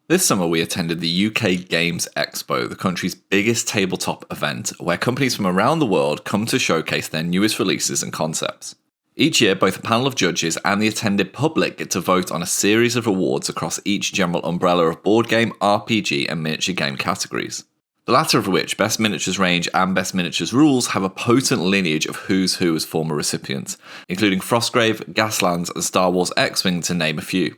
This summer we attended the UK Games Expo, the country's biggest tabletop event, where companies from around the world come to showcase their newest releases and concepts. Each year, both a panel of judges and the attended public get to vote on a series of awards across each general umbrella of board game, RPG and miniature game categories. The latter of which, Best Miniatures Range and Best Miniatures Rules, have a potent lineage of who's who as former recipients, including Frostgrave, Gaslands and Star Wars X-Wing to name a few.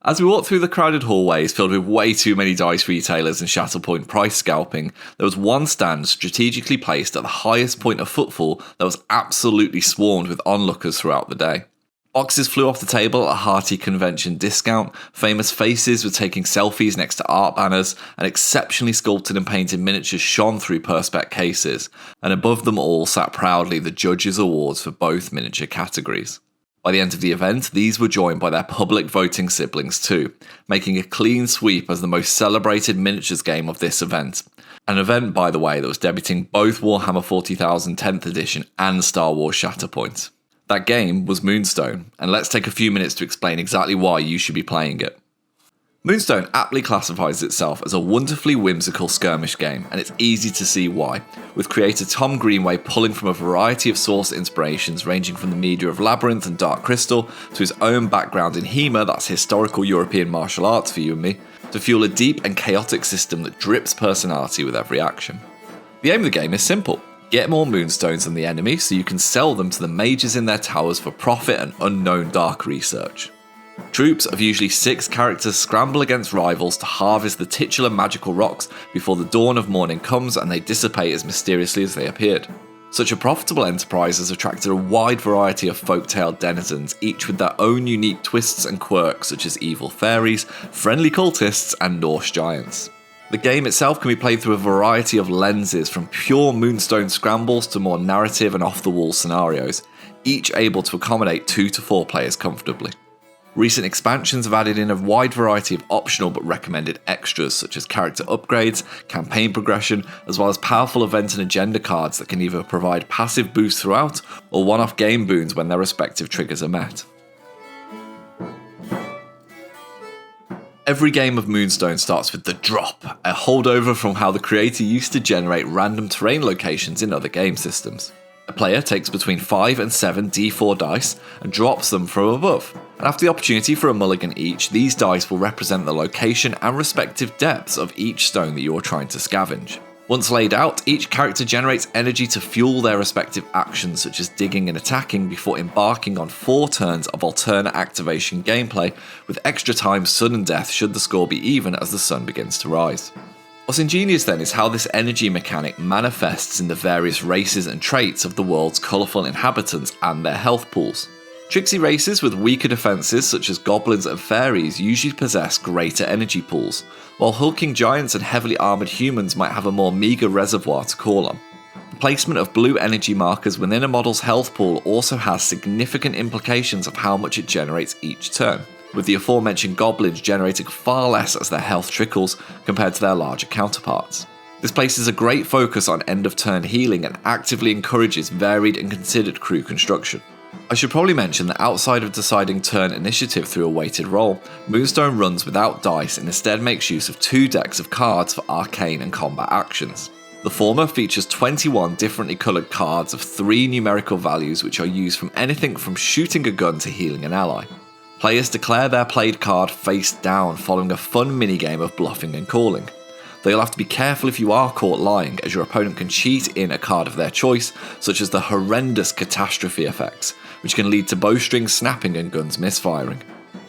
As we walked through the crowded hallways filled with way too many dice retailers and Shatterpoint price scalping, there was one stand strategically placed at the highest point of footfall that was absolutely swarmed with onlookers throughout the day. Boxes flew off the table at a hearty convention discount, famous faces were taking selfies next to art banners, and exceptionally sculpted and painted miniatures shone through perspex cases, and above them all sat proudly the judges' awards for both miniature categories. By the end of the event, these were joined by their public voting siblings too, making a clean sweep as the most celebrated miniatures game of this event. An event, by the way, that was debuting both Warhammer 40,000 10th edition and Star Wars Shatterpoint. That game was Moonstone, and let's take a few minutes to explain exactly why you should be playing it. Moonstone aptly classifies itself as a wonderfully whimsical skirmish game, and it's easy to see why, with creator Tom Greenway pulling from a variety of source inspirations ranging from the media of Labyrinth and Dark Crystal to his own background in HEMA, that's historical European martial arts for you and me, to fuel a deep and chaotic system that drips personality with every action. The aim of the game is simple. Get more Moonstones than the enemy so you can sell them to the mages in their towers for profit and unknown dark research. Troops of usually 6 characters scramble against rivals to harvest the titular magical rocks before the dawn of morning comes and they dissipate as mysteriously as they appeared. Such a profitable enterprise has attracted a wide variety of folktale denizens, each with their own unique twists and quirks such as evil fairies, friendly cultists and Norse giants. The game itself can be played through a variety of lenses, from pure Moonstone scrambles to more narrative and off-the-wall scenarios, each able to accommodate 2 to 4 players comfortably. Recent expansions have added in a wide variety of optional but recommended extras such as character upgrades, campaign progression, as well as powerful event and agenda cards that can either provide passive boosts throughout or one-off game boons when their respective triggers are met. Every game of Moonstone starts with the drop, a holdover from how the creator used to generate random terrain locations in other game systems. A player takes between 5 and 7 d4 dice and drops them from above, and after the opportunity for a mulligan each, these dice will represent the location and respective depths of each stone that you are trying to scavenge. Once laid out, each character generates energy to fuel their respective actions such as digging and attacking before embarking on 4 turns of alternate activation gameplay, with extra time sudden death should the score be even as the sun begins to rise. What's ingenious then is how this energy mechanic manifests in the various races and traits of the world's colourful inhabitants and their health pools. Tricksy races with weaker defences such as goblins and fairies usually possess greater energy pools, while hulking giants and heavily armoured humans might have a more meagre reservoir to call on. The placement of blue energy markers within a model's health pool also has significant implications of how much it generates each turn, with the aforementioned goblins generating far less as their health trickles compared to their larger counterparts. This places a great focus on end of turn healing and actively encourages varied and considered crew construction. I should probably mention that outside of deciding turn initiative through a weighted roll, Moonstone runs without dice and instead makes use of 2 decks of cards for arcane and combat actions. The former features 21 differently coloured cards of 3 numerical values which are used from anything from shooting a gun to healing an ally. Players declare their played card face down following a fun minigame of bluffing and calling. Though you'll have to be careful if you are caught lying, as your opponent can cheat in a card of their choice, such as the horrendous catastrophe effects, which can lead to bowstrings snapping and guns misfiring.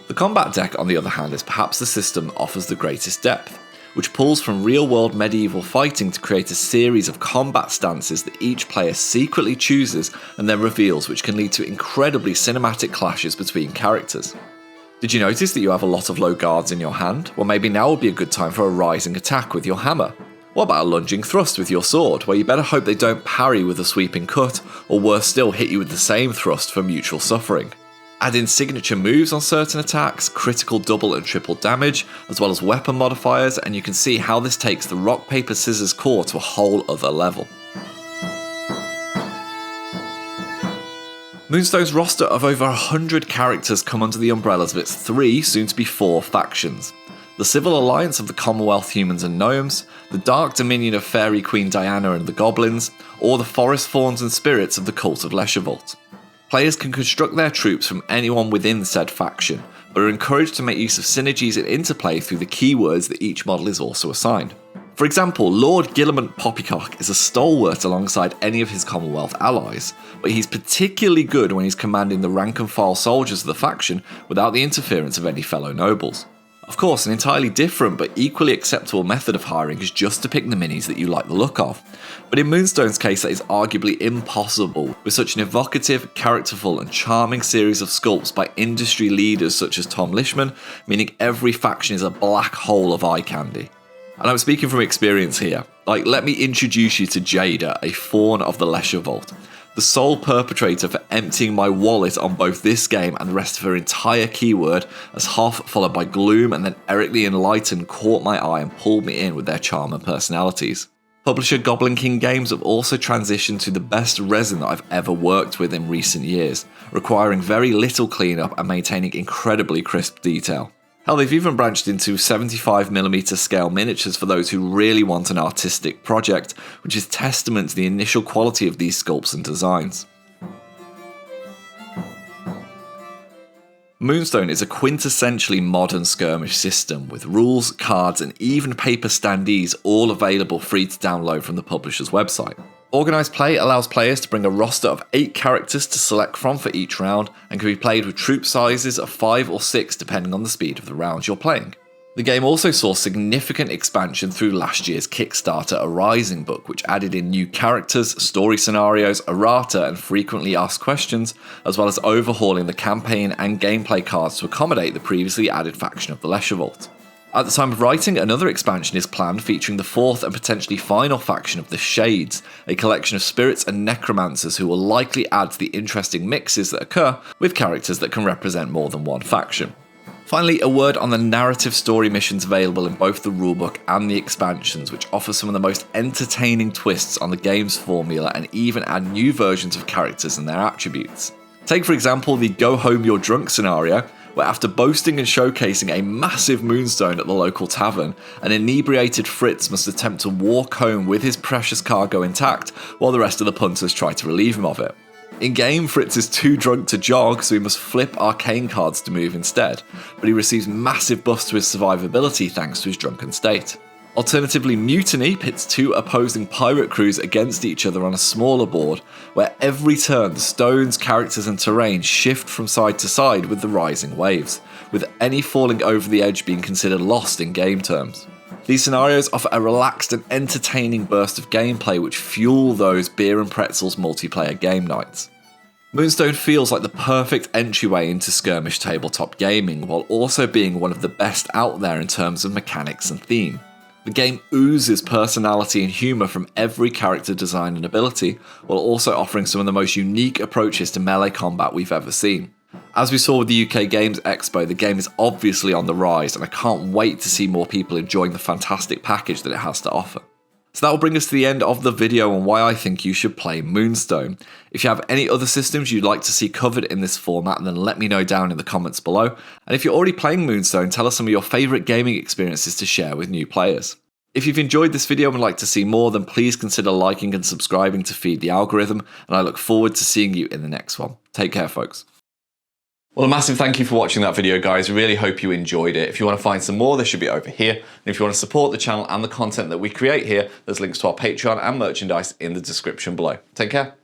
The combat deck, on the other hand, is perhaps the system that offers the greatest depth, which pulls from real-world medieval fighting to create a series of combat stances that each player secretly chooses and then reveals, which can lead to incredibly cinematic clashes between characters. Did you notice that you have a lot of low guards in your hand? Well, maybe now would be a good time for a rising attack with your hammer. What about a lunging thrust with your sword, where you better hope they don't parry with a sweeping cut, or worse still, hit you with the same thrust for mutual suffering. Add in signature moves on certain attacks, critical double and triple damage, as well as weapon modifiers, and you can see how this takes the rock paper scissors core to a whole other level. Moonstone's roster of over 100 characters come under the umbrellas of its 3, soon to be 4 factions. the civil alliance of the Commonwealth humans and gnomes, the dark dominion of fairy Queen Diana and the goblins, or the forest fauns and spirits of the cult of Leisure-Vault. Players can construct their troops from anyone within said faction, but are encouraged to make use of synergies and interplay through the keywords that each model is also assigned. For example, Lord Gillamant Poppycock is a stalwart alongside any of his Commonwealth allies, but he's particularly good when he's commanding the rank and file soldiers of the faction without the interference of any fellow nobles. Of course, an entirely different but equally acceptable method of hiring is just to pick the minis that you like the look of, but in Moonstone's case that is arguably impossible with such an evocative, characterful and charming series of sculpts by industry leaders such as Tom Lishman, meaning every faction is a black hole of eye candy. And I'm speaking from experience here. Let me introduce you to Jada, a fawn of the Leisure-Vault, the sole perpetrator for emptying my wallet on both this game and the rest of her entire keyword, as Hoff, followed by Gloom and then Eric the Enlightened, caught my eye and pulled me in with their charm and personalities. Publisher Goblin King Games have also transitioned to the best resin that I've ever worked with in recent years, requiring very little cleanup and maintaining incredibly crisp detail. Hell, they've even branched into 75mm scale miniatures for those who really want an artistic project, which is testament to the initial quality of these sculpts and designs. Moonstone is a quintessentially modern skirmish system, with rules, cards, and even paper standees all available free to download from the publisher's website. Organised play allows players to bring a roster of 8 characters to select from for each round, and can be played with troop sizes of 5 or 6 depending on the speed of the rounds you're playing. The game also saw significant expansion through last year's Kickstarter A Rising book, which added in new characters, story scenarios, errata and frequently asked questions, as well as overhauling the campaign and gameplay cards to accommodate the previously added faction of the Leisure-Vault. At the time of writing, another expansion is planned featuring the 4th and potentially final faction of the Shades, a collection of spirits and necromancers who will likely add to the interesting mixes that occur with characters that can represent more than one faction. Finally, a word on the narrative story missions available in both the rulebook and the expansions, which offer some of the most entertaining twists on the game's formula and even add new versions of characters and their attributes. Take for example the Go Home You're Drunk scenario, where after boasting and showcasing a massive moonstone at the local tavern, an inebriated Fritz must attempt to walk home with his precious cargo intact while the rest of the punters try to relieve him of it. In-game, Fritz is too drunk to jog, so he must flip arcane cards to move instead, but he receives massive buffs to his survivability thanks to his drunken state. Alternatively, Mutiny pits 2 opposing pirate crews against each other on a smaller board, where every turn the stones, characters and terrain shift from side to side with the rising waves, with any falling over the edge being considered lost in game terms. These scenarios offer a relaxed and entertaining burst of gameplay which fuel those beer and pretzels multiplayer game nights. Moonstone feels like the perfect entryway into skirmish tabletop gaming, while also being one of the best out there in terms of mechanics and theme. The game oozes personality and humour from every character design and ability, while also offering some of the most unique approaches to melee combat we've ever seen. As we saw with the UK Games Expo, the game is obviously on the rise, and I can't wait to see more people enjoying the fantastic package that it has to offer. So that will bring us to the end of the video on why I think you should play Moonstone. If you have any other systems you'd like to see covered in this format, then let me know down in the comments below. And if you're already playing Moonstone, tell us some of your favourite gaming experiences to share with new players. If you've enjoyed this video and would like to see more, then please consider liking and subscribing to feed the algorithm, and I look forward to seeing you in the next one. Take care, folks. Well, a massive thank you for watching that video, guys. Really hope you enjoyed it. If you want to find some more, they should be over here. And if you want to support the channel and the content that we create here, there's links to our Patreon and merchandise in the description below. Take care.